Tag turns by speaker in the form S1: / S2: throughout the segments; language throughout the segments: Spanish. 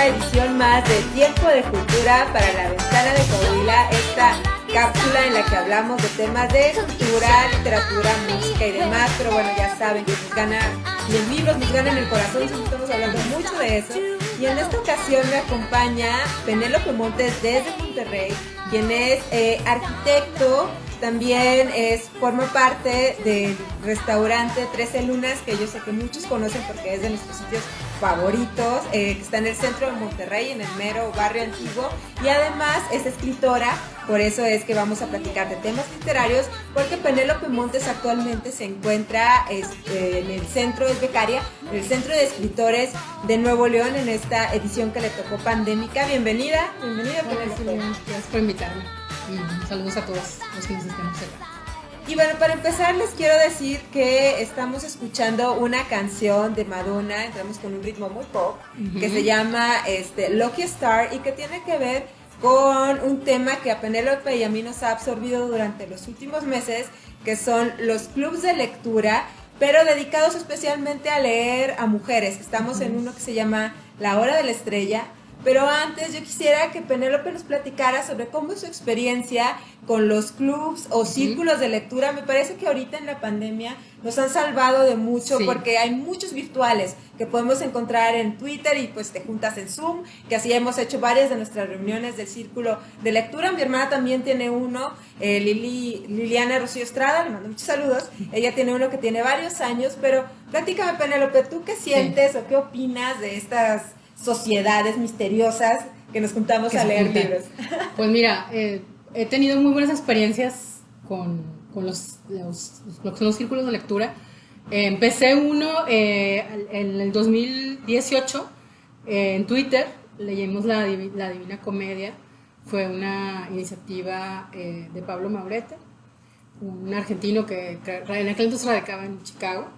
S1: una edición más de Tiempo de Cultura para la Ventana de Coahuila, esta cápsula en la que hablamos de temas de cultura, literatura, música y demás, pero bueno, ya saben que nos gana, los libros nos ganan el corazón, estamos hablando mucho de eso. Y en esta ocasión me acompaña Penélope Montes desde Monterrey, quien es arquitecto. También forma parte del restaurante 13 Lunas, que yo sé que muchos conocen porque es de nuestros sitios favoritos, que está en el centro de Monterrey, en el mero barrio antiguo, y además es escritora. Por eso es que vamos a platicar de temas literarios, porque Penélope Montes actualmente se encuentra en el centro, es becaria, en el Centro de Escritores de Nuevo León, en esta edición que le tocó pandémica. Bienvenida Penélope.
S2: Gracias por invitarme. Y saludos a todos los que nos estén observando.
S1: Y bueno, para empezar les quiero decir que estamos escuchando una canción de Madonna, entramos con un ritmo muy pop, que se llama Lucky Star, y que tiene que ver con un tema que a Penélope y a mí nos ha absorbido durante los últimos meses, que son los clubs de lectura, pero dedicados especialmente a leer a mujeres. Estamos en uno que se llama La Hora de la Estrella. Pero antes yo quisiera que Penélope nos platicara sobre cómo es su experiencia con los clubs o círculos de lectura. Me parece que ahorita en la pandemia nos han salvado de mucho, porque hay muchos virtuales que podemos encontrar en Twitter y pues te juntas en Zoom, que así hemos hecho varias de nuestras reuniones del círculo de lectura. Mi hermana también tiene uno, Liliana Rocío Estrada, le mando muchos saludos. Ella tiene uno que tiene varios años, pero platícame, Penélope, ¿tú qué sientes o qué opinas de estas sociedades misteriosas que nos juntamos a leer libros?
S2: Pues mira, he tenido muy buenas experiencias con los círculos de lectura. Empecé uno en el 2018 en Twitter, leímos la Divina Comedia. Fue una iniciativa de Pablo Maurete, un argentino que en aquel entonces radicaba en Chicago.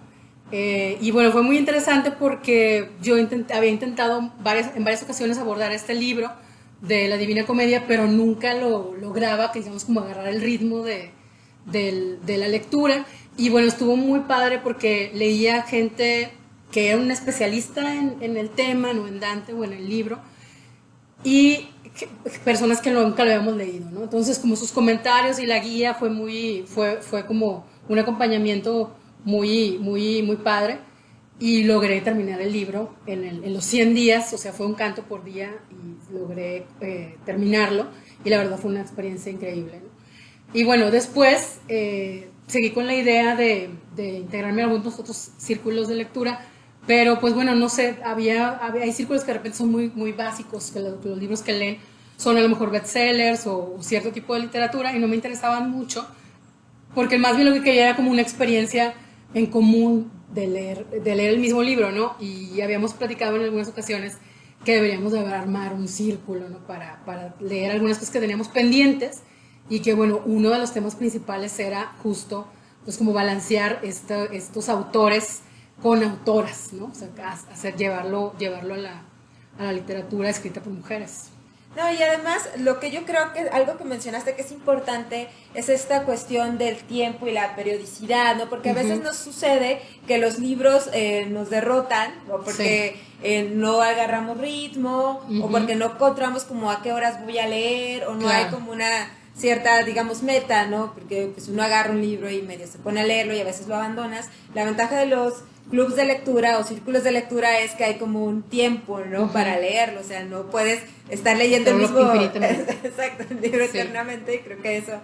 S2: Y bueno, fue muy interesante porque yo había intentado en varias ocasiones abordar este libro de la Divina Comedia, pero nunca lo lograba, que digamos, como agarrar el ritmo de la lectura. Y bueno, estuvo muy padre porque leía gente que era un especialista en el tema, no en Dante o en el libro, y personas que nunca lo habíamos leído, ¿no? Entonces, como sus comentarios y la guía fue como un acompañamiento muy padre, y logré terminar el libro en los 100 días, o sea, fue un canto por día y logré terminarlo, y la verdad fue una experiencia increíble, ¿no? Y bueno, después seguí con la idea de integrarme a algunos otros círculos de lectura, pero pues bueno, no sé, hay círculos que de repente son muy básicos, que los libros que leen son a lo mejor bestsellers o cierto tipo de literatura, y no me interesaban mucho, porque más bien lo que quería era como una experiencia en común de leer el mismo libro, ¿no? Y habíamos platicado en algunas ocasiones que deberíamos de armar un círculo, ¿no? Para leer algunas cosas que teníamos pendientes, y que bueno, uno de los temas principales era justo pues como balancear estos autores con autoras, ¿no? O sea, llevarlo a la literatura escrita por mujeres.
S1: No, y además lo que yo creo que algo que mencionaste que es importante es esta cuestión del tiempo y la periodicidad, ¿no? Porque a veces nos sucede que los libros nos derrotan, o porque no agarramos ritmo, o porque no encontramos como a qué horas voy a leer, o no hay como una cierta, digamos, meta, ¿no? Porque pues uno agarra un libro y medio se pone a leerlo y a veces lo abandonas. La ventaja de los clubs de lectura o círculos de lectura es que hay como un tiempo, ¿no? Para leerlo, o sea, no puedes estar leyendo el mismo exacto, el libro eternamente, y creo que eso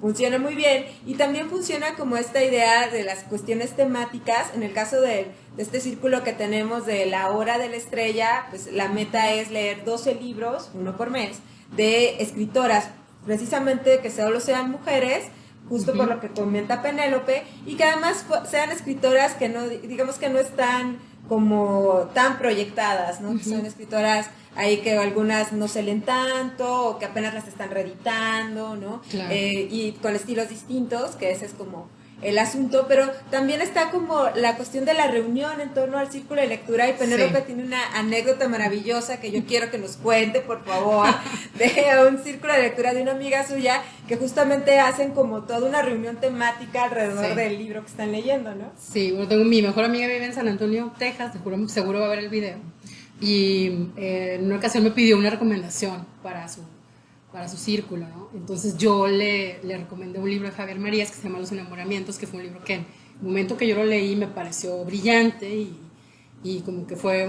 S1: funciona muy bien. Y también funciona como esta idea de las cuestiones temáticas. En el caso de este círculo que tenemos de La Hora de la Estrella, pues la meta es leer 12 libros, uno por mes, de escritoras, precisamente que solo sean mujeres, justo por lo que comenta Penélope, y que además sean escritoras que no, digamos que no están como tan proyectadas, ¿no? Que son escritoras ahí que algunas no se leen tanto, o que apenas las están reeditando, ¿no?
S2: Claro.
S1: Y con estilos distintos, que ese es como el asunto, pero también está como la cuestión de la reunión en torno al círculo de lectura, y Penélope tiene una anécdota maravillosa que yo quiero que nos cuente, por favor, de un círculo de lectura de una amiga suya, que justamente hacen como toda una reunión temática alrededor del libro que están leyendo, ¿no?
S2: Sí, bueno, tengo mi mejor amiga vive en San Antonio, Texas, seguro va a ver el video. y en una ocasión me pidió una recomendación para su círculo, ¿no? Entonces yo le recomendé un libro de Javier Marías que se llama Los enamoramientos, que fue un libro que en el momento que yo lo leí me pareció brillante y como que fue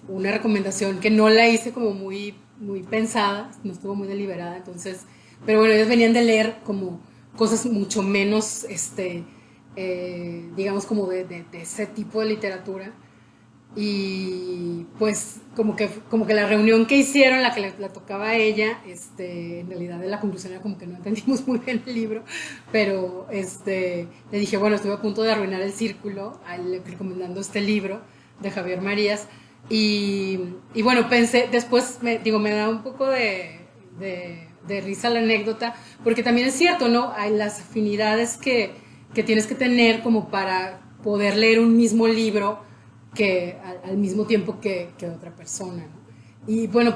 S2: una recomendación que no la hice como muy, muy pensada, no estuvo muy deliberada, entonces, pero bueno, ellos venían de leer como cosas mucho menos, digamos, como de ese tipo de literatura. Y pues como que la reunión que hicieron, la que la tocaba a ella, en realidad la conclusión era como que no entendimos muy bien el libro, pero le dije, bueno, estuve a punto de arruinar el círculo recomendando este libro de Javier Marías, y bueno, pensé, después me da un poco de risa la anécdota, porque también es cierto, ¿no? Hay las afinidades que tienes que tener como para poder leer un mismo libro que al mismo tiempo que otra persona, ¿no? Y bueno,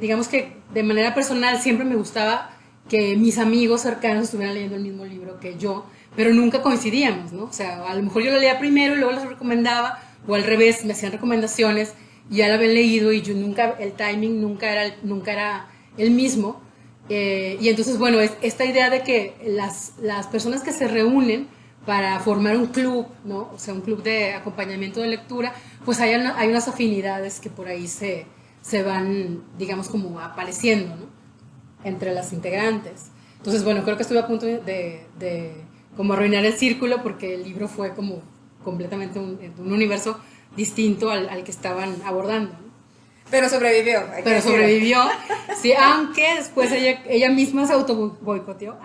S2: digamos que de manera personal siempre me gustaba que mis amigos cercanos estuvieran leyendo el mismo libro que yo, pero nunca coincidíamos, ¿no? O sea, a lo mejor yo lo leía primero y luego los recomendaba, o al revés, me hacían recomendaciones y ya lo habían leído y yo el timing nunca era el mismo. Y entonces, bueno, es esta idea de que las personas que se reúnen para formar un club, ¿no? O sea, un club de acompañamiento de lectura, pues hay unas afinidades que por ahí se van, digamos, como apareciendo, ¿no? Entre las integrantes. Entonces, bueno, creo que estuve a punto de como arruinar el círculo porque el libro fue como completamente un universo distinto al que estaban abordando, ¿no?
S1: Pero sobrevivió.
S2: Pero sobrevivió, sí, aunque después ella misma se auto boicoteó,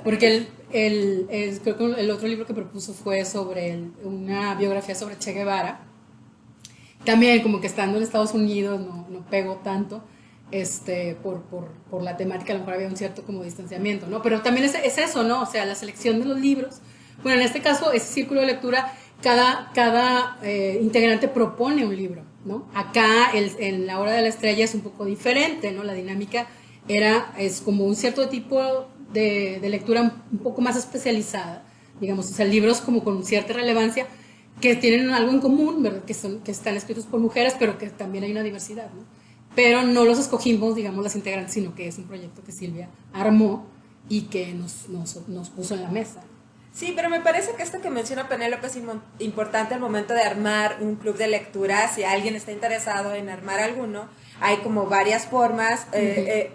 S2: porque creo que el otro libro que propuso fue sobre una biografía sobre Che Guevara. También como que estando en Estados Unidos no pegó tanto, por la temática, a lo mejor había un cierto como distanciamiento, ¿no? Pero también es eso, ¿no? O sea, la selección de los libros. Bueno, en este caso, ese círculo de lectura, cada integrante propone un libro, ¿no? Acá, en La Hora de la Estrella es un poco diferente, ¿no? La dinámica es como un cierto tipo de lectura un poco más especializada, digamos, o sea, libros como con cierta relevancia que tienen algo en común, ¿verdad? Que están escritos por mujeres, pero que también hay una diversidad, ¿no? Pero no los escogimos, digamos, las integrantes, sino que es un proyecto que Silvia armó y que nos puso en la mesa.
S1: Sí, pero me parece que esto que menciona Penélope es importante al momento de armar un club de lectura. Si alguien está interesado en armar alguno, hay como varias formas.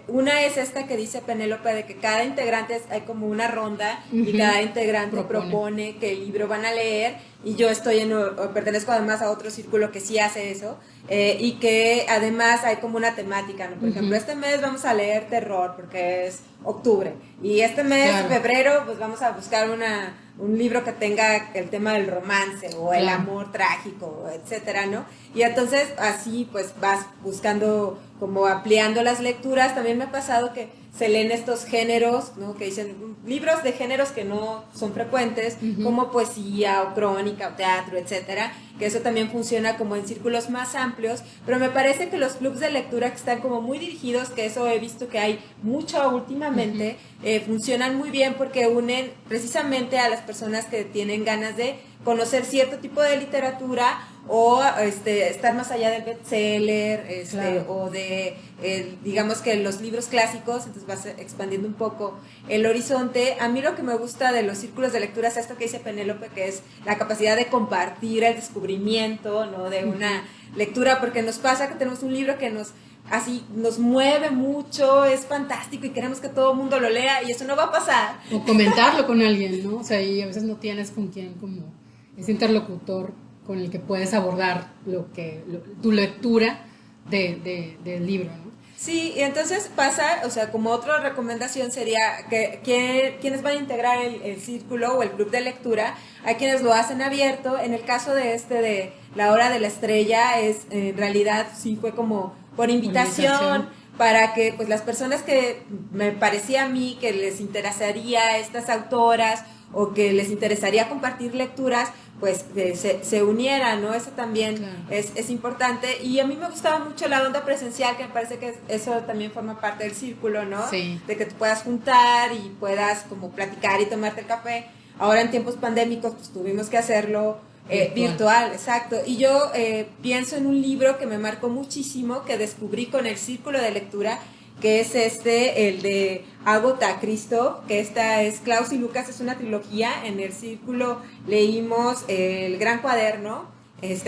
S1: Una es esta que dice Penélope, de que cada integrante hay como una ronda y cada integrante propone qué libro van a leer. Y yo pertenezco además a otro círculo que sí hace eso, y que además hay como una temática, ¿no? Por ejemplo, este mes vamos a leer terror porque es octubre, y este mes, febrero, pues vamos a buscar un libro que tenga el tema del romance o el amor trágico, etcétera, ¿no? Y entonces así pues vas buscando, como ampliando las lecturas. También me ha pasado que se leen estos géneros, ¿no? Que dicen libros de géneros que no son frecuentes, como poesía o crónica o teatro, etcétera, que eso también funciona como en círculos más amplios. Pero me parece que los clubs de lectura que están como muy dirigidos, que eso he visto que hay mucho últimamente, funcionan muy bien porque unen precisamente a las personas que tienen ganas de conocer cierto tipo de literatura o estar más allá del bestseller, o de digamos que los libros clásicos. Entonces vas expandiendo un poco el horizonte. A mí lo que me gusta de los círculos de lectura es esto que dice Penélope, que es la capacidad de compartir el descubrimiento, ¿no? De una lectura, porque nos pasa que tenemos un libro que nos mueve mucho, es fantástico y queremos que todo el mundo lo lea, y eso no va a pasar.
S2: O comentarlo con alguien, ¿no? O sea, y a veces no tienes con quién como ese interlocutor con el que puedes abordar tu lectura del libro, ¿no?
S1: Sí, y entonces pasa, o sea, como otra recomendación sería que quienes van a integrar el círculo o el club de lectura, hay quienes lo hacen abierto. En el caso de La Hora de la Estrella, en realidad sí fue como por invitación, para que pues las personas que me parecía a mí que les interesaría estas autoras o que les interesaría compartir lecturas, pues se unieran, ¿no? Eso también es importante. Y a mí me gustaba mucho la onda presencial, que me parece que eso también forma parte del círculo, ¿no?
S2: Sí.
S1: De que te puedas juntar y puedas como platicar y tomarte el café. Ahora en tiempos pandémicos pues tuvimos que hacerlo virtual, exacto. Y yo pienso en un libro que me marcó muchísimo, que descubrí con el círculo de lectura, que es el de Agatha Christie, que esta es Klaus y Lucas, es una trilogía. En el círculo leímos El Gran Cuaderno,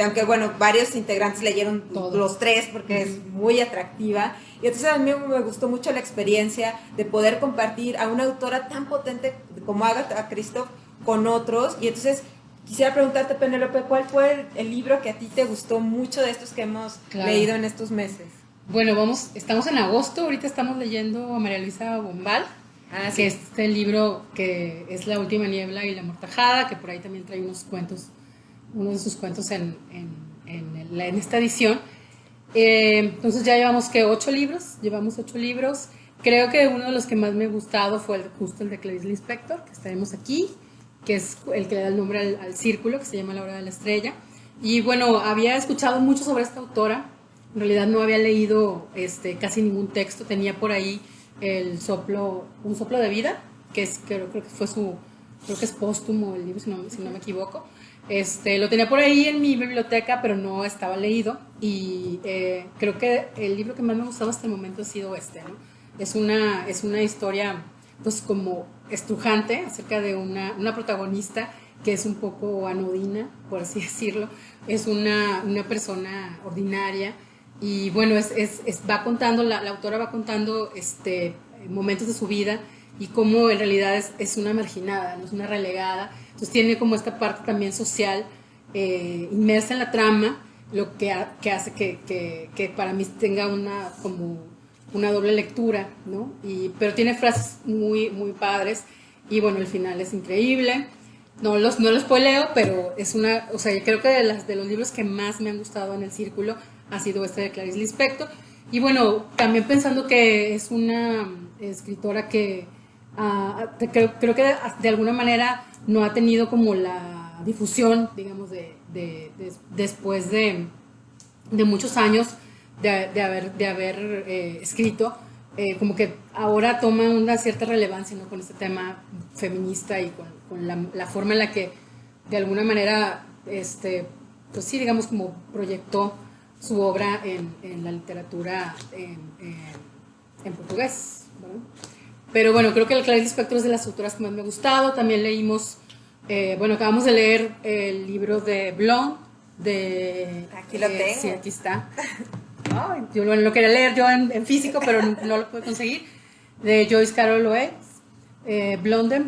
S1: aunque bueno, varios integrantes leyeron los tres porque es muy atractiva. Y entonces a mí me gustó mucho la experiencia de poder compartir a una autora tan potente como Agatha Christie con otros. Y entonces quisiera preguntarte, Penélope, ¿cuál fue el libro que a ti te gustó mucho de estos que hemos leído en estos meses?
S2: Bueno, estamos en agosto, ahorita estamos leyendo a María Luisa Bombal, que es el libro que es La Última Niebla y la Amortajada, que por ahí también trae unos de sus cuentos en esta edición. Entonces ya llevamos 8 libros. Creo que uno de los que más me ha gustado fue justo el de Clarice Lispector, que estaremos aquí, que es el que le da el nombre al círculo, que se llama La Hora de la Estrella. Y bueno, había escuchado mucho sobre esta autora. En realidad no había leído casi ningún texto. Tenía por ahí Un soplo de vida, que creo que es póstumo el libro, si no me equivoco. Lo tenía por ahí en mi biblioteca, pero no estaba leído. Y creo que el libro que más me ha gustado hasta el momento ha sido ¿no? Es una historia pues como estrujante acerca de una protagonista que es un poco anodina, por así decirlo. Es una persona ordinaria. Y bueno, va contando, la autora va contando momentos de su vida y cómo en realidad es una marginada, no es una relegada. Entonces tiene como esta parte también social inmersa en la trama, lo que hace que para mí tenga como una doble lectura, ¿no? Pero tiene frases muy, muy padres y bueno, el final es increíble. No los spoileo, pero creo que de los libros que más me han gustado en el círculo ha sido de Clarice Lispector. Y bueno, también pensando que es una escritora que creo que de alguna manera no ha tenido como la difusión, digamos, después de muchos años de haber escrito, como que ahora toma una cierta relevancia, ¿no? Con este tema feminista y con la forma en la que de alguna manera pues sí, digamos, como proyectó su obra en la literatura en portugués, ¿verdad? Pero bueno, creo que el Clarice Lispector es de las autoras que más me ha gustado. También leímos, acabamos de leer el libro de Blonde,
S1: aquí lo tengo.
S2: Sí, aquí está. Yo lo quería leer yo en físico, pero no lo pude conseguir. De Joyce Carol Oates, Blonde,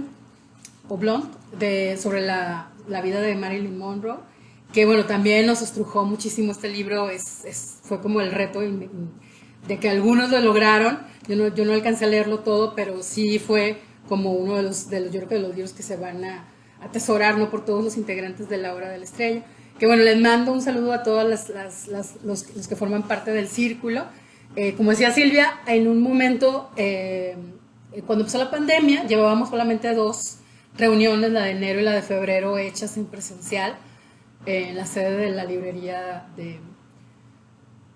S2: sobre la vida de Marilyn Monroe, que bueno, también nos estrujó muchísimo este libro. Fue como el reto de que algunos lo lograron. Yo no alcancé a leerlo todo, pero sí fue como uno de los yo creo que de los libros que se van a atesorar, ¿no? Por todos los integrantes de La Hora de la Estrella. Que bueno, les mando un saludo a todos los que forman parte del círculo. Como decía Silvia, en un momento, cuando empezó la pandemia, llevábamos solamente 2 reuniones, la de enero y la de febrero, hechas en presencial, en la sede de la librería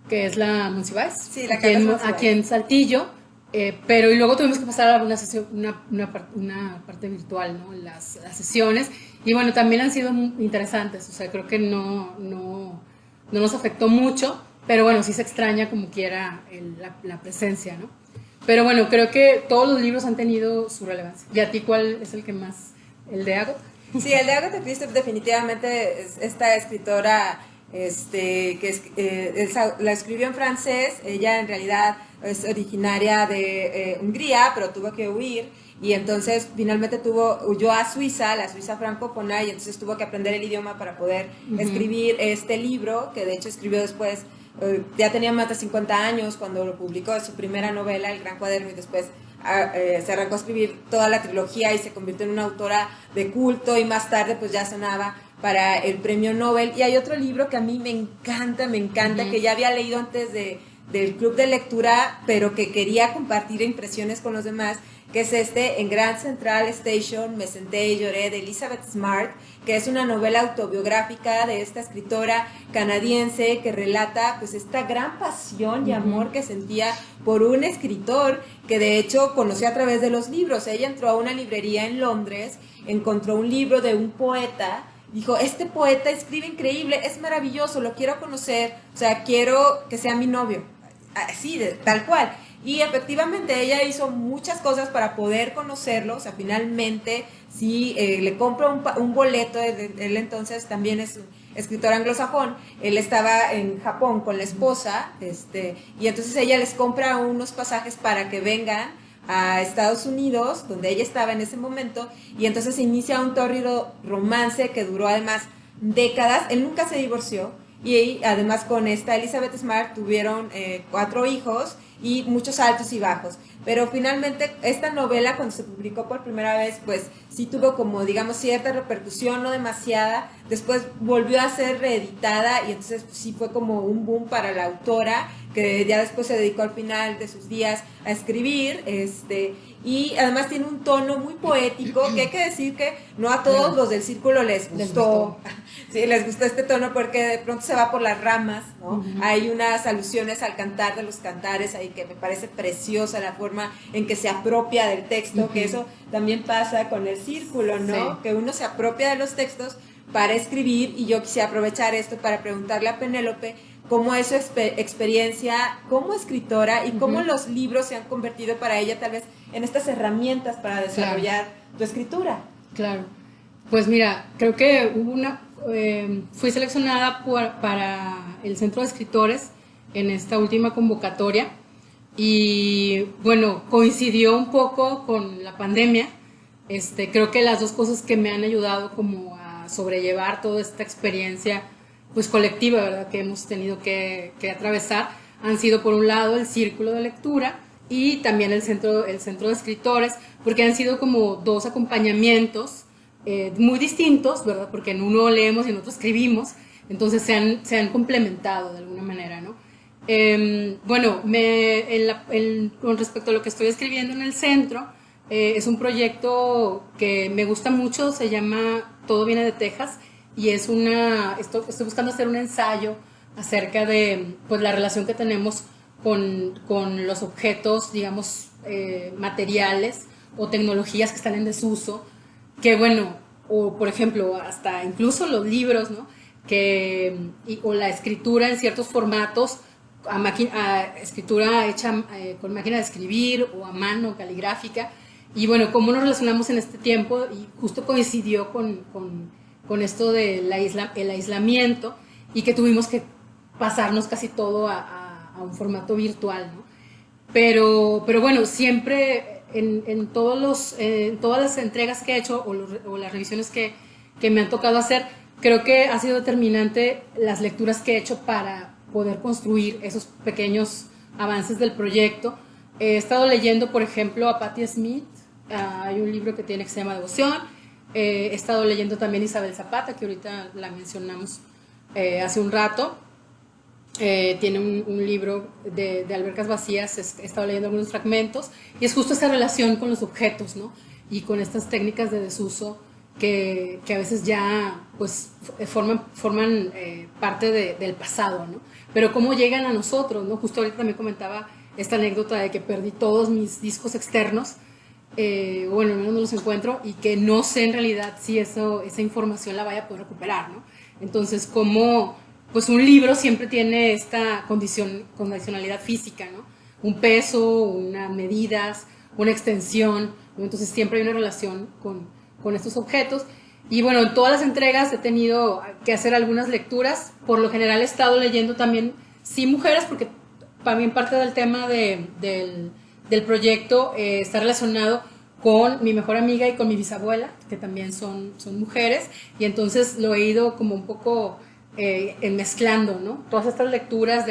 S2: que es la Monsiváis,
S1: sí,
S2: aquí en Saltillo. Pero y luego tuvimos que pasar a una sesión, una parte virtual, ¿no? Las sesiones, y bueno, también han sido muy interesantes. O sea, creo que no nos afectó mucho, pero bueno, sí se extraña como quiera la presencia, ¿no? Pero bueno, creo que todos los libros han tenido su relevancia. ¿Y a ti cuál es el que más? ¿El de Agatha?
S1: Sí, el de Agatha Christie definitivamente es esta escritora la escribió en francés. Ella en realidad es originaria de Hungría, pero tuvo que huir, y entonces finalmente huyó a Suiza, la Suiza francófona, y entonces tuvo que aprender el idioma para poder escribir este libro, que de hecho escribió después. Ya tenía más de 50 años cuando lo publicó, su primera novela, El Gran Cuaderno, y después se arrancó a escribir toda la trilogía y se convirtió en una autora de culto, y más tarde pues ya sonaba para el premio Nobel. Y hay otro libro que a mí me encanta, que ya había leído antes del club de lectura, pero que quería compartir impresiones con los demás, que es en Grand Central Station me senté y lloré, de Elizabeth Smart, que es una novela autobiográfica de esta escritora canadiense que relata pues esta gran pasión y amor que sentía por un escritor que de hecho conoció a través de los libros. Ella entró a una librería en Londres, encontró un libro de un poeta dijo, este poeta escribe increíble, es maravilloso, lo quiero conocer, o sea, quiero que sea mi novio, así, tal cual. Y efectivamente ella hizo muchas cosas para poder conocerlo, o sea, finalmente sí le compra un boleto, él entonces también es un escritor anglosajón, él estaba en Japón con la esposa, y entonces ella les compra unos pasajes para que vengan a Estados Unidos, donde ella estaba en ese momento, y entonces se inicia un tórrido romance que duró además décadas. Él nunca se divorció, y además con esta Elizabeth Smart tuvieron 4 hijos y muchos altos y bajos. Pero finalmente esta novela, cuando se publicó por primera vez, pues sí tuvo como, digamos, cierta repercusión, no demasiada. Después volvió a ser reeditada y entonces sí fue como un boom para la autora, que ya después se dedicó al final de sus días a escribir, y además tiene un tono muy poético, que hay que decir que no a todos los del círculo les gustó. Sí, les gustó este tono porque de pronto se va por las ramas, ¿no? Uh-huh. Hay unas alusiones al cantar de los cantares ahí que me parece preciosa la forma en que se apropia del texto, uh-huh. Que eso también pasa con el círculo, ¿no? Sí. Que uno se apropia de los textos para escribir, y yo quisiera aprovechar esto para preguntarle a Penélope cómo es su experiencia como escritora y cómo los libros se han convertido para ella tal vez en estas herramientas para desarrollar tu escritura.
S2: Claro, pues mira, creo que fui seleccionada para el Centro de Escritores en esta última convocatoria y bueno, coincidió un poco con la pandemia. Creo que las dos cosas que me han ayudado como a sobrellevar toda esta experiencia pues colectiva, ¿verdad?, que hemos tenido que atravesar, han sido por un lado el círculo de lectura y también el centro de escritores, porque han sido como dos acompañamientos muy distintos, ¿verdad?, porque en uno leemos y en otro escribimos, entonces se han complementado de alguna manera, ¿no? Bueno, con respecto a lo que estoy escribiendo en el centro, es un proyecto que me gusta mucho, se llama Todo viene de Texas, y estoy buscando hacer un ensayo acerca de pues, la relación que tenemos con los objetos, digamos, materiales o tecnologías que están en desuso, que bueno, o por ejemplo, hasta incluso los libros, ¿no? O la escritura en ciertos formatos, escritura hecha con máquina de escribir o a mano, caligráfica, y bueno, cómo nos relacionamos en este tiempo, y justo coincidió con esto del aislamiento, y que tuvimos que pasarnos casi todo a un formato virtual, ¿no? Pero bueno, siempre en todas las entregas que he hecho o las revisiones que me han tocado hacer, creo que ha sido determinante las lecturas que he hecho para poder construir esos pequeños avances del proyecto. He estado leyendo, por ejemplo, a Patti Smith, hay un libro que tiene que se llama Devoción. He estado leyendo también Isabel Zapata, que ahorita la mencionamos hace un rato. Tiene un libro de albercas vacías, he estado leyendo algunos fragmentos, y es justo esa relación con los objetos, ¿no? Y con estas técnicas de desuso que a veces ya pues, forman parte del pasado, ¿no? Pero cómo llegan a nosotros, ¿no? Justo ahorita también comentaba esta anécdota de que perdí todos mis discos externos, bueno, al menos no los encuentro, y que no sé en realidad si esa información la vaya a poder recuperar, ¿no? Entonces, como pues un libro siempre tiene esta condicionalidad física, ¿no? Un peso, unas medidas, una extensión, ¿no? Entonces siempre hay una relación con estos objetos. Y bueno, en todas las entregas he tenido que hacer algunas lecturas. Por lo general he estado leyendo también, sí, mujeres, porque también parte del tema del proyecto está relacionado con mi mejor amiga y con mi bisabuela, que también son mujeres, y entonces lo he ido como un poco mezclando, ¿no? Todas estas lecturas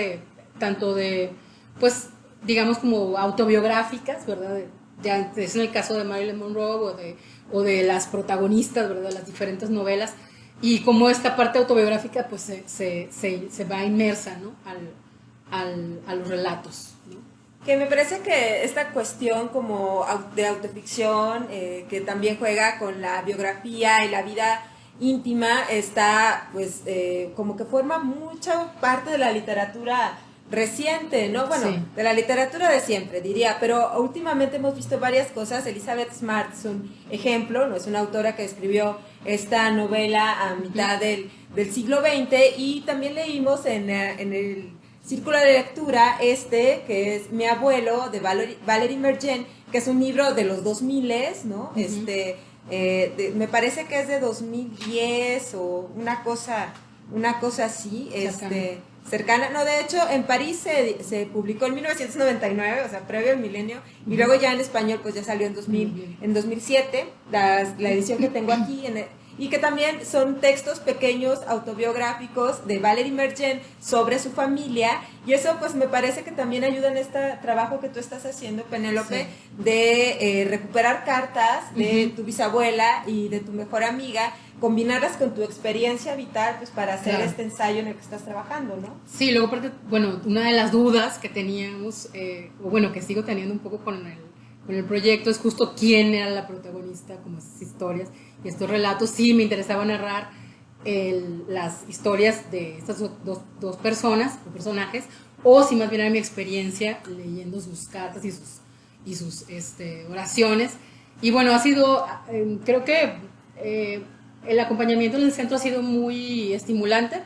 S2: tanto de, pues, digamos como autobiográficas, ¿verdad? Ya es en el caso de Marilyn Monroe o de las protagonistas, ¿verdad? De las diferentes novelas, y como esta parte autobiográfica pues se va inmersa, ¿no? a los relatos, ¿no?
S1: Que me parece que esta cuestión como de autoficción, que también juega con la biografía y la vida íntima, está pues como que forma mucha parte de la literatura reciente, ¿no? Bueno,
S2: Sí.
S1: de la literatura de siempre, diría, pero últimamente hemos visto varias cosas. Elizabeth Smart es un ejemplo, ¿no? Es una autora que escribió esta novela a mitad del siglo XX, y también leímos en el círculo de lectura que es Mi abuelo, de Valerie Mergen, que es un libro de los 2000, ¿no? Me parece que es de 2010 o una cosa así, cercana. No, de hecho, en París se publicó en 1999, o sea, previo al milenio, y luego ya en español pues ya salió en 2007, la edición que tengo aquí, y que también son textos pequeños autobiográficos de Valerie Mergen sobre su familia, y eso pues me parece que también ayuda en este trabajo que tú estás haciendo, Penélope, sí, de recuperar cartas de tu bisabuela y de tu mejor amiga, combinarlas con tu experiencia vital, pues para hacer este ensayo en el que estás trabajando, ¿no?
S2: Sí, luego porque, bueno, una de las dudas que teníamos, o bueno, que sigo teniendo un poco con el proyecto, es justo quién era la protagonista, como esas historias y estos relatos. Sí, me interesaba narrar las historias de estas dos personas, o personajes, o si más bien era mi experiencia leyendo sus cartas y sus oraciones. Y bueno, ha sido, creo que el acompañamiento en el centro ha sido muy estimulante.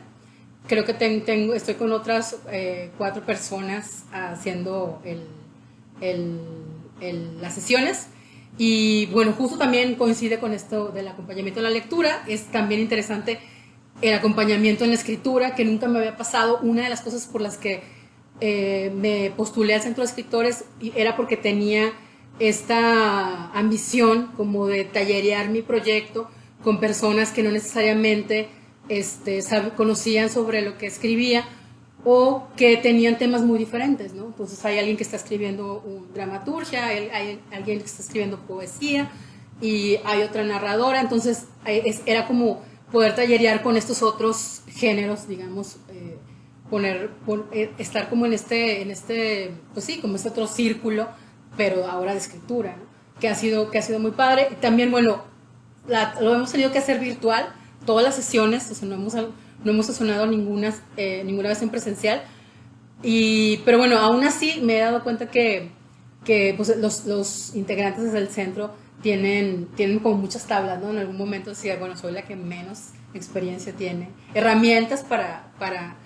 S2: Creo que estoy con otras 4 personas haciendo las sesiones, y bueno, justo también coincide con esto del acompañamiento en la lectura. Es también interesante el acompañamiento en la escritura, que nunca me había pasado. Una de las cosas por las que me postulé al Centro de Escritores era porque tenía esta ambición como de tallerear mi proyecto con personas que no necesariamente conocían sobre lo que escribía, o que tenían temas muy diferentes, ¿no? Entonces hay alguien que está escribiendo dramaturgia, hay alguien que está escribiendo poesía, y hay otra narradora. Entonces era como poder tallerear con estos otros géneros, digamos, estar como en pues sí, como este otro círculo, pero ahora de escritura, ¿no? que ha sido muy padre. Y también, bueno, lo hemos tenido que hacer virtual, todas las sesiones, o sea, no hemos sesionado ninguna vez en presencial, pero bueno, aún así me he dado cuenta que pues, los integrantes del centro tienen como muchas tablas, ¿no? En algún momento decía, bueno, soy la que menos experiencia tiene, herramientas para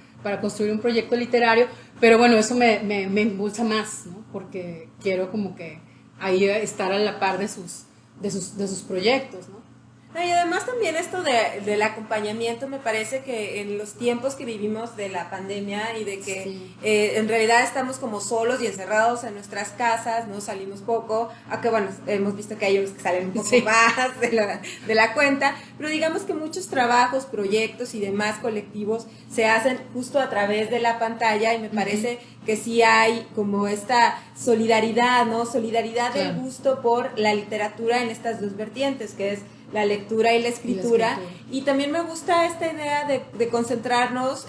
S2: construir un proyecto literario, pero bueno, eso me impulsa más, ¿no? Porque quiero como que ahí estar a la par de sus proyectos, ¿no?
S1: No, y además también esto del acompañamiento, me parece que en los tiempos que vivimos de la pandemia y de que sí, en realidad estamos como solos y encerrados en nuestras casas, no salimos poco, aunque bueno, hemos visto que hay unos que salen un poco sí, más de la cuenta, pero digamos que muchos trabajos, proyectos y demás colectivos se hacen justo a través de la pantalla, y me parece que sí hay como esta solidaridad, ¿no? Solidaridad claro, del gusto por la literatura en estas dos vertientes, que es la lectura y la escritura. Y también me gusta esta idea de concentrarnos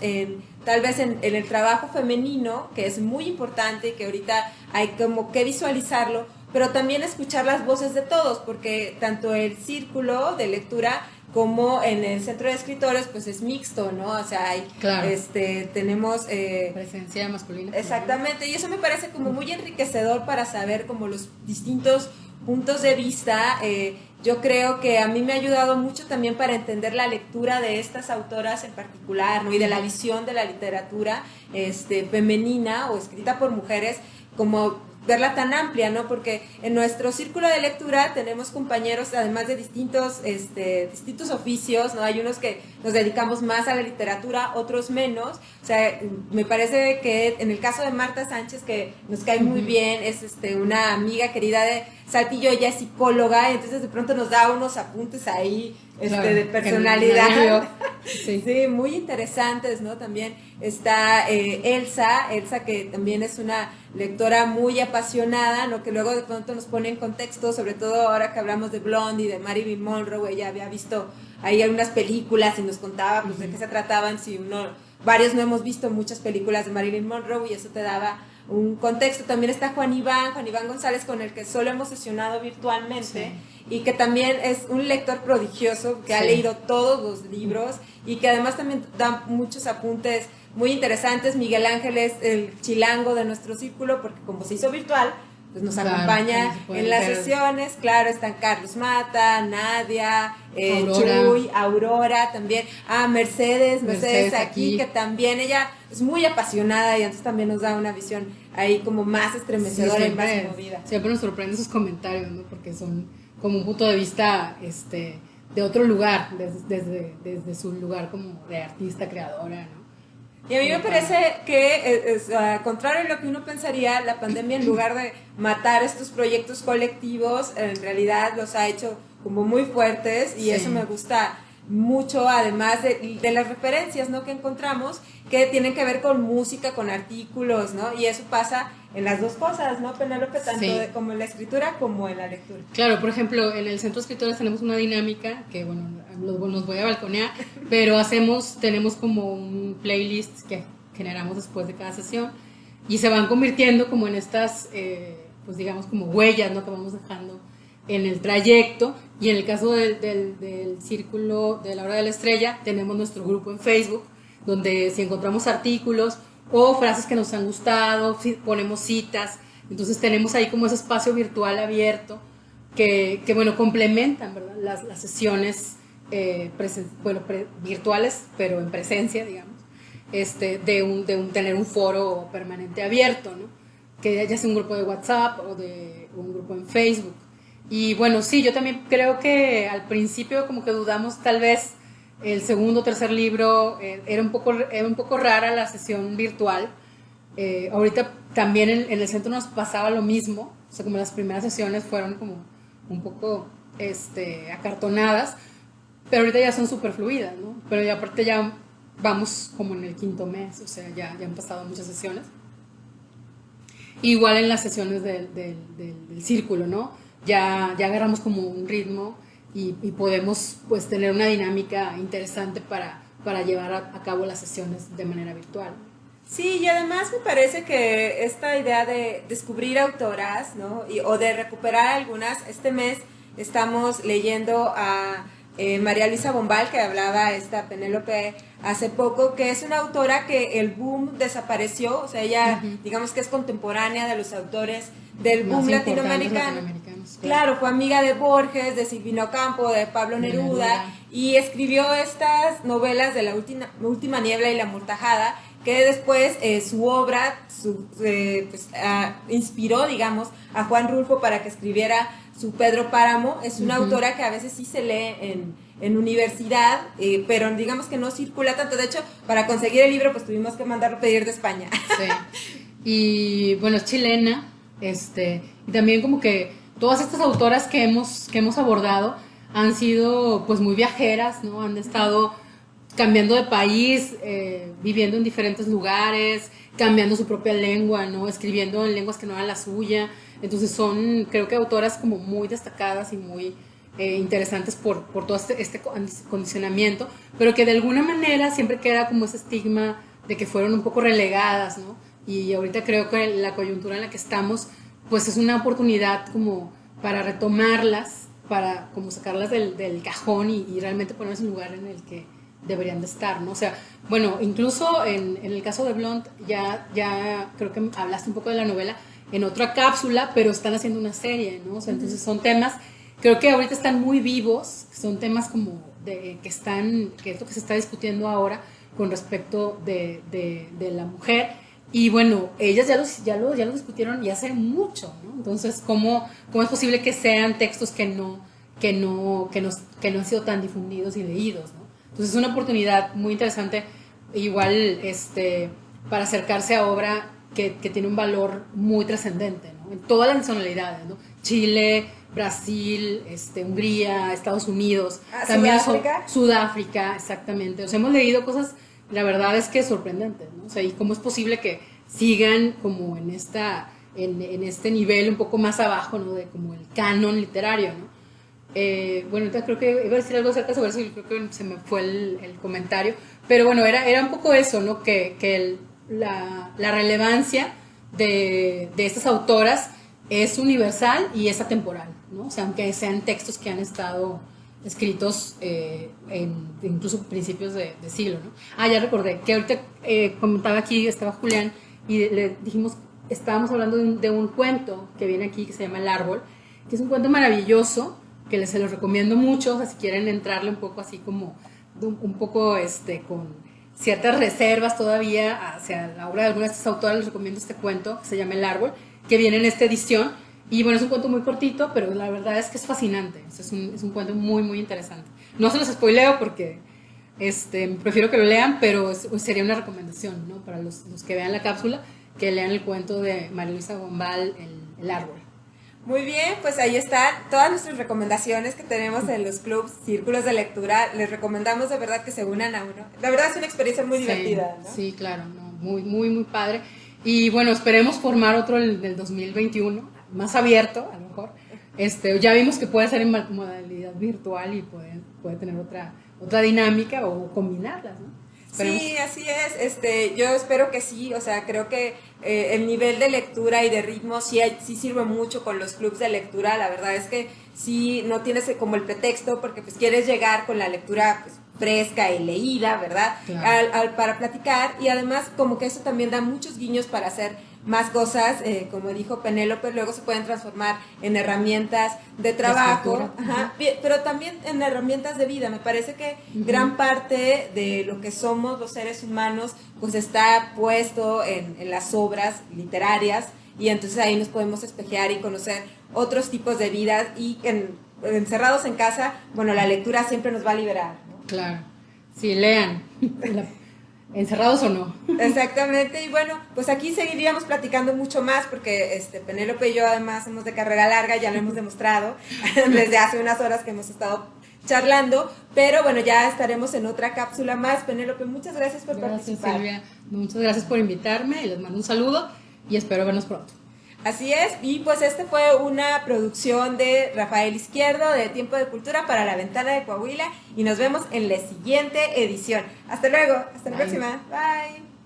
S1: tal vez en el trabajo femenino, que es muy importante y que ahorita hay como que visualizarlo, pero también escuchar las voces de todos, porque tanto el círculo de lectura como en el Centro de Escritores pues es mixto, ¿no? O sea, hay claro, tenemos
S2: presencia masculina.
S1: Exactamente, y eso me parece como muy enriquecedor para saber como los distintos puntos de vista. Yo creo que a mí me ha ayudado mucho también para entender la lectura de estas autoras en particular, ¿no? Y de la visión de la literatura femenina o escrita por mujeres, como verla tan amplia, ¿no? Porque en nuestro círculo de lectura tenemos compañeros además de distintos oficios, ¿no? Hay unos que nos dedicamos más a la literatura, otros menos. O sea, me parece que en el caso de Marta Sánchez, que nos cae muy bien, es una amiga querida de Saltillo, ella es psicóloga, y entonces de pronto nos da unos apuntes ahí claro, de personalidad. Sí. Sí, muy interesantes, ¿no? También está Elsa, que también es una lectora muy apasionada, ¿no? Que luego de pronto nos pone en contexto, sobre todo ahora que hablamos de Blondie, de Marilyn Monroe. Ella había visto ahí algunas películas y nos contaba pues, de qué se trataban. Si varios no hemos visto muchas películas de Marilyn Monroe, y eso te daba un contexto. También está Juan Iván González, con el que solo hemos sesionado virtualmente, sí, y que también es un lector prodigioso, que sí, ha leído todos los libros y que además también da muchos apuntes muy interesantes. Miguel Ángel es el chilango de nuestro círculo, porque como se hizo virtual, pues nos acompaña en las sesiones. Claro, están Carlos Mata, Nadia, Chuy, Aurora también. Mercedes aquí, que también ella es muy apasionada y entonces también nos da una visión ahí como más estremecedora y más movida.
S2: Siempre nos sorprende sus comentarios, ¿no? Porque son como un punto de vista de otro lugar, desde su lugar como de artista, creadora, ¿no?
S1: Y a mí me parece que, contrario a lo que uno pensaría, la pandemia, en lugar de matar estos proyectos colectivos, en realidad los ha hecho como muy fuertes, y eso me gusta mucho, además de las referencias, ¿no?, que encontramos, que tienen que ver con música, con artículos, ¿no? Y eso pasa en las dos cosas, ¿no, Penélope? Tanto como en la escritura como en la lectura.
S2: Claro, por ejemplo, en el Centro de Escritores tenemos una dinámica que, bueno, los voy a balconear, pero tenemos como un playlist que generamos después de cada sesión y se van convirtiendo como en estas, pues digamos, como huellas, ¿no?, que vamos dejando en el trayecto. Y en el caso del Círculo de la Hora de la Estrella, tenemos nuestro grupo en Facebook, donde si encontramos artículos o frases que nos han gustado, ponemos citas, entonces tenemos ahí como ese espacio virtual abierto que bueno, complementan, ¿verdad?, las sesiones virtuales, pero en presencia, digamos, de tener un foro permanente abierto, ¿no?, que ya sea un grupo de WhatsApp o de un grupo en Facebook. Y bueno, sí, yo también creo que al principio como que dudamos, tal vez el segundo o tercer libro era un poco rara la sesión virtual. Ahorita también en el centro nos pasaba lo mismo, o sea, como las primeras sesiones fueron como un poco acartonadas, pero ahorita ya son súper fluidas, ¿no? Pero ya aparte ya vamos como en el quinto mes, o sea, ya han pasado muchas sesiones. Igual en las sesiones del círculo, ¿no? Ya agarramos como un ritmo y podemos pues tener una dinámica interesante para llevar a cabo las sesiones de manera virtual.
S1: Sí, y además me parece que esta idea de descubrir autoras, ¿no?, o de recuperar algunas, este mes estamos leyendo a María Luisa Bombal, que hablaba Penélope hace poco, que es una autora que el boom desapareció, o sea, ella digamos que es contemporánea de los autores del boom latinoamericano. Claro, fue amiga de Borges, de Silvino Campo, de Pablo Neruda, y escribió estas novelas de La Última Niebla y La Amortajada, que después su obra inspiró, digamos, a Juan Rulfo para que escribiera su Pedro Páramo. Es una autora que a veces sí se lee en universidad, pero digamos que no circula tanto. De hecho, para conseguir el libro pues tuvimos que mandarlo a pedir de España.
S2: Sí. Y bueno, es chilena, y también como que todas estas autoras que hemos abordado han sido pues muy viajeras, ¿no? Han estado cambiando de país, viviendo en diferentes lugares, cambiando su propia lengua, ¿no? Escribiendo en lenguas que no eran la suya. Entonces son, creo que, autoras como muy destacadas y muy interesantes por todo este condicionamiento, pero que de alguna manera siempre queda como ese estigma de que fueron un poco relegadas, ¿no? Y ahorita creo que la coyuntura en la que estamos pues es una oportunidad como para retomarlas, para como sacarlas del cajón y realmente ponerlas en un lugar en el que deberían de estar, ¿no? O sea, bueno, incluso en el caso de Blonde ya creo que hablaste un poco de la novela en otra cápsula, pero están haciendo una serie, ¿no? O sea, entonces son temas, creo que ahorita están muy vivos, son temas como que es lo que se está discutiendo ahora con respecto de la mujer. Y bueno, ellas ya lo discutieron y hace mucho, ¿no? Entonces, ¿cómo es posible que sean textos que no han sido tan difundidos y leídos, ¿no? Entonces es una oportunidad muy interesante, igual para acercarse a obra que tiene un valor muy trascendente, ¿no? En todas las nacionalidades, ¿no? Chile, Brasil, Hungría, Estados Unidos, también Sudáfrica, exactamente. O sea, hemos leído cosas, la verdad es que sorprendentes, ¿no? O sea, y cómo es posible que sigan como en este nivel un poco más abajo, ¿no? De como el canon literario, ¿no? Bueno, entonces creo que iba a decir algo acerca sobre eso y creo que se me fue el comentario, pero bueno, era un poco eso, ¿no? Que la relevancia de estas autoras es universal y es atemporal, ¿no? O sea, aunque sean textos que han estado escritos incluso principios de siglo, ¿no? Ya recordé que ahorita comentaba aquí, estaba Julián, y le dijimos, estábamos hablando de un cuento que viene aquí que se llama El Árbol, que es un cuento maravilloso, que se los recomiendo mucho, o sea, si quieren entrarle un poco así como, un poco con ciertas reservas todavía hacia la obra de alguna de estas autoras, les recomiendo este cuento que se llama El Árbol, que viene en esta edición. Y bueno, es un cuento muy cortito, pero la verdad es que es fascinante. Es un cuento muy, muy interesante. No se los spoileo porque prefiero que lo lean, pero sería una recomendación, ¿no? Para los que vean la cápsula, que lean el cuento de María Luisa Bombal, El Árbol.
S1: Muy bien, pues ahí están todas nuestras recomendaciones que tenemos en los clubs, círculos de lectura. Les recomendamos de verdad que se unan a uno. La verdad es una experiencia muy divertida, ¿no?
S2: Sí, claro, ¿no? Muy, muy, muy padre. Y bueno, esperemos formar otro del 2021, más abierto, a lo mejor. Ya vimos que puede ser en modalidad virtual y puede tener otra dinámica o combinarlas, ¿no? Esperemos.
S1: Sí, así es. Yo espero que sí. O sea, creo que el nivel de lectura y de ritmo sí sirve mucho con los clubs de lectura. La verdad es que sí, no tienes como el pretexto porque pues quieres llegar con la lectura pues, fresca y leída, ¿verdad?
S2: Claro.
S1: Para platicar, y además como que eso también da muchos guiños para hacer más cosas, como dijo Penélope, luego se pueden transformar en herramientas de trabajo, ajá, pero también en herramientas de vida. Me parece que gran parte de lo que somos los seres humanos pues está puesto en las obras literarias, y entonces ahí nos podemos espejear y conocer otros tipos de vidas, y encerrados en casa, bueno, la lectura siempre nos va a liberar, ¿no?
S2: Claro, sí, lean, encerrados o no.
S1: Exactamente, y bueno, pues aquí seguiríamos platicando mucho más porque Penélope y yo además somos de carrera larga, ya lo hemos demostrado desde hace unas horas que hemos estado charlando, pero bueno, ya estaremos en otra cápsula más. Penélope, muchas gracias por participar.
S2: Silvia, muchas gracias por invitarme, y les mando un saludo y espero vernos pronto.
S1: Así es, y pues fue una producción de Rafael Izquierdo de Tiempo de Cultura para La Ventana de Coahuila, y nos vemos en la siguiente edición. Hasta luego, hasta la próxima, bye.